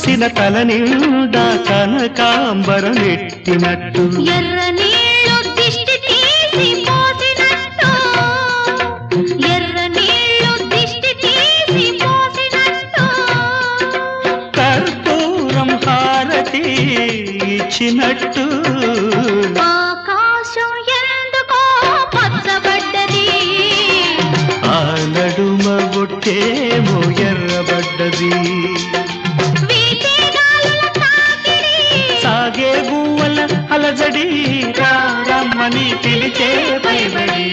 చూసిన తల నిండా కనకాంబరం ఎట్టినట్టు ఎర్ర నీళ్ళు దిష్టి తీసి పోసినట్టు ఎర్ర నీళ్ళు దిష్టి తీసి పోసినట్టు కర్పూరం హారతి ఇచ్చినట్టు ఆకాశం ఎందుకో పచ్చబడ్డది ఆ నడుమ బొట్టేమో ఎర్రబడ్డది వీచే గాలుల తాకిడి సాగే గువ్వల అలజడి రమ్మని పిలిచే పైబడి